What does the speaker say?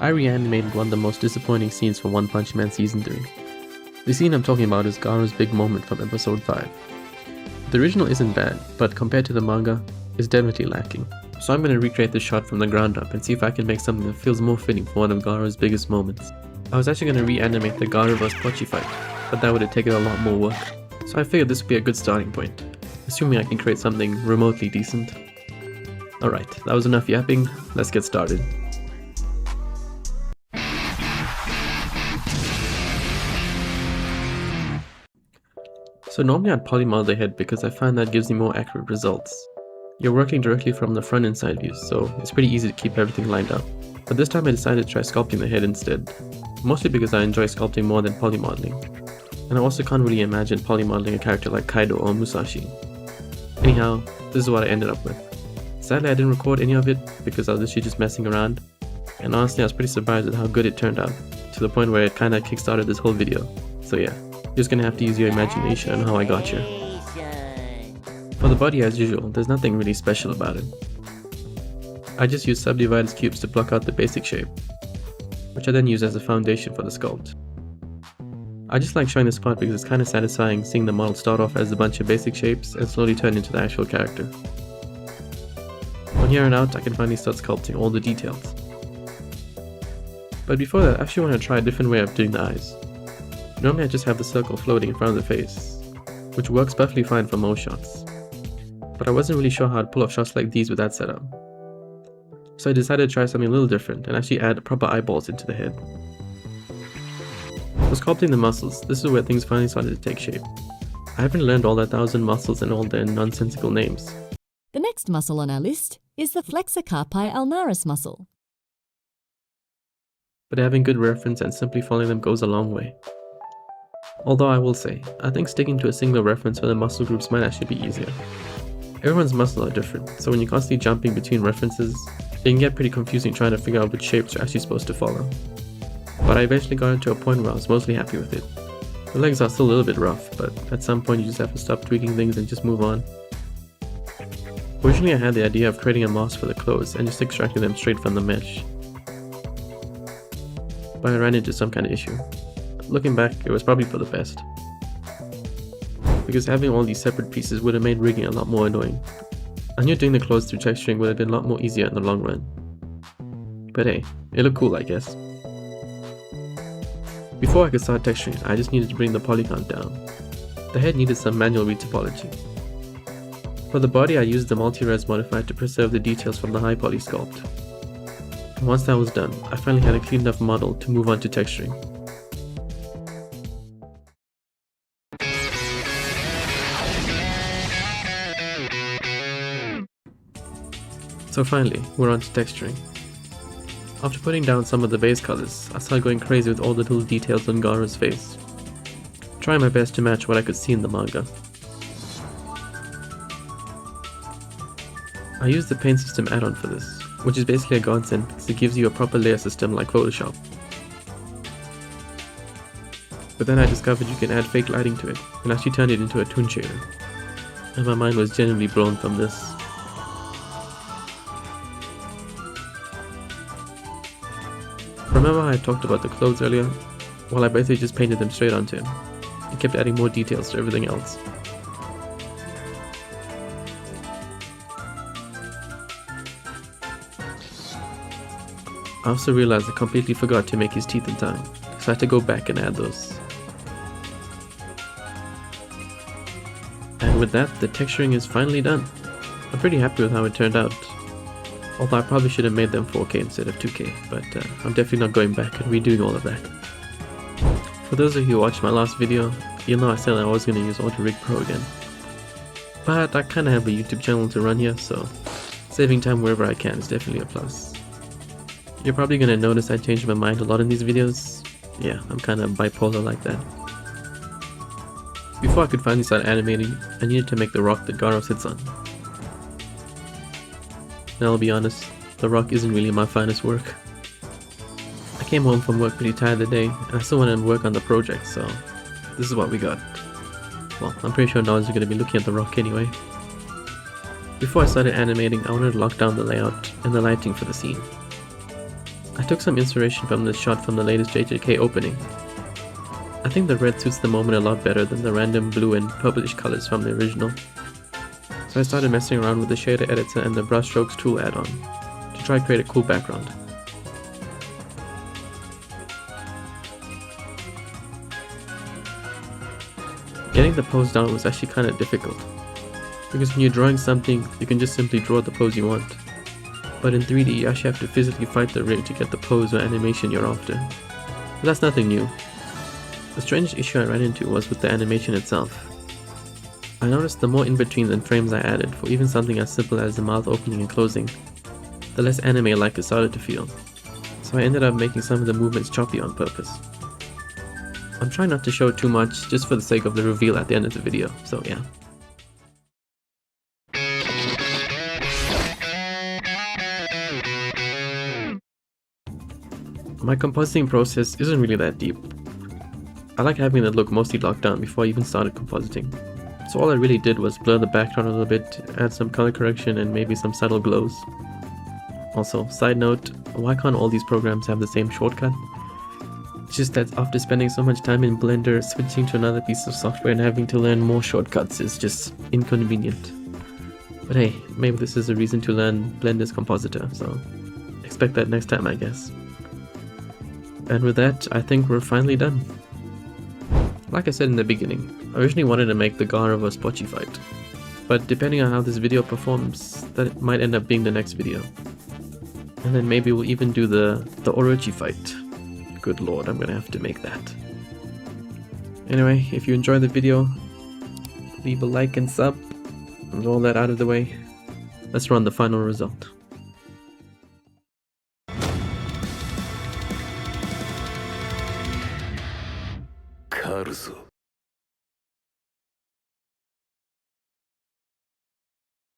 I reanimated one of the most disappointing scenes from One Punch Man Season 3. The scene I'm talking about is Garou's big moment from episode 5. The original isn't bad, but compared to the manga, it's definitely lacking. So I'm going to recreate this shot from the ground up and see if I can make something that feels more fitting for one of Garou's biggest moments. I was actually going to reanimate the Garou vs Pochi fight, but that would have taken a lot more work. So I figured this would be a good starting point, assuming I can create something remotely decent. Alright, that was enough yapping, let's get started. So normally I'd polymodel the head because I find that gives me more accurate results. You're working directly from the front and side views, so it's pretty easy to keep everything lined up. But this time I decided to try sculpting the head instead, mostly because I enjoy sculpting more than polymodeling. And I also can't really imagine polymodeling a character like Kaido or Musashi. Anyhow, this is what I ended up with. Sadly I didn't record any of it because I was literally just messing around, and honestly I was pretty surprised at how good it turned out, to the point where it kinda kickstarted this whole video. So yeah, you're just gonna have to use your imagination on how I got here. For the body, as usual, there's nothing really special about it. I just use subdivided cubes to block out the basic shape, which I then use as a foundation for the sculpt. I just like showing this part because it's kinda satisfying seeing the model start off as a bunch of basic shapes and slowly turn into the actual character. From here on out, I can finally start sculpting all the details. But before that, I actually want to try a different way of doing the eyes. Normally I just have the circle floating in front of the face, which works perfectly fine for most shots. But I wasn't really sure how to pull off shots like these with that setup. So I decided to try something a little different and actually add proper eyeballs into the head. For sculpting the muscles, this is where things finally started to take shape. I haven't learned all the 1,000 muscles and all their nonsensical names. The next muscle on our list is the flexor carpi ulnaris muscle. But having good reference and simply following them goes a long way. Although I will say, I think sticking to a single reference for the muscle groups might actually be easier. Everyone's muscles are different, so when you're constantly jumping between references, it can get pretty confusing trying to figure out which shapes you're actually supposed to follow. But I eventually got into a point where I was mostly happy with it. The legs are still a little bit rough, but at some point you just have to stop tweaking things and just move on. Originally I had the idea of creating a mask for the clothes and just extracting them straight from the mesh. But I ran into some kind of issue. Looking back, it was probably for the best. Because having all these separate pieces would have made rigging a lot more annoying. I knew doing the clothes through texturing would have been a lot more easier in the long run. But hey, it looked cool I guess. Before I could start texturing, I just needed to bring the poly count down. The head needed some manual retopology. For the body I used the multi-res modifier to preserve the details from the high poly sculpt. And once that was done, I finally had a clean enough model to move on to texturing. So finally, we're on to texturing. After putting down some of the base colors, I started going crazy with all the little details on Garou's face, trying my best to match what I could see in the manga. I used the paint system add-on for this, which is basically a godsend because it gives you a proper layer system like Photoshop. But then I discovered you can add fake lighting to it and actually turn it into a toon shader, and my mind was genuinely blown from this. Remember how I talked about the clothes earlier? Well, I basically just painted them straight onto him. I kept adding more details to everything else. I also realized I completely forgot to make his teeth in time, so I had to go back and add those. And with that, the texturing is finally done. I'm pretty happy with how it turned out. Although I probably should have made them 4K instead of 2K, but I'm definitely not going back and redoing all of that. For those of you who watched my last video, you'll know I said I was going to use Auto-Rig Pro again. But I kinda have a YouTube channel to run here, so saving time wherever I can is definitely a plus. You're probably going to notice I change my mind a lot in these videos. Yeah, I'm kinda bipolar like that. Before I could finally start animating, I needed to make the rock that Garou sits on. Now I'll be honest, the rock isn't really my finest work. I came home from work pretty tired that day, and I still wanted to work on the project, so this is what we got. Well, I'm pretty sure no one's going to be looking at the rock anyway. Before I started animating, I wanted to lock down the layout and the lighting for the scene. I took some inspiration from this shot from the latest JJK opening. I think the red suits the moment a lot better than the random blue and purplish colors from the original. So I started messing around with the shader editor and the brushstrokes tool add-on to try create a cool background. Getting the pose down was actually kind of difficult, because when you're drawing something, you can just simply draw the pose you want. But in 3D, you actually have to physically fight the rig to get the pose or animation you're after. But that's nothing new. The strangest issue I ran into was with the animation itself. I noticed the more in-betweens and frames I added for even something as simple as the mouth opening and closing, the less anime-like it started to feel. So I ended up making some of the movements choppy on purpose. I'm trying not to show too much just for the sake of the reveal at the end of the video, so yeah. My compositing process isn't really that deep. I like having the look mostly locked down before I even started compositing. So all I really did was blur the background a little bit, add some color correction and maybe some subtle glows. Also, side note, why can't all these programs have the same shortcut? It's just that after spending so much time in Blender, switching to another piece of software and having to learn more shortcuts is just inconvenient. But hey, maybe this is a reason to learn Blender's compositor, so expect that next time I guess. And with that, I think we're finally done. Like I said in the beginning, I originally wanted to make the Garou vs Pochi fight, but depending on how this video performs, that might end up being the next video. And then maybe we'll even do the Orochi fight. Good lord, I'm gonna have to make that. Anyway, if you enjoyed the video, leave a like and sub, and all that out of the way. Let's run the final result. Garou.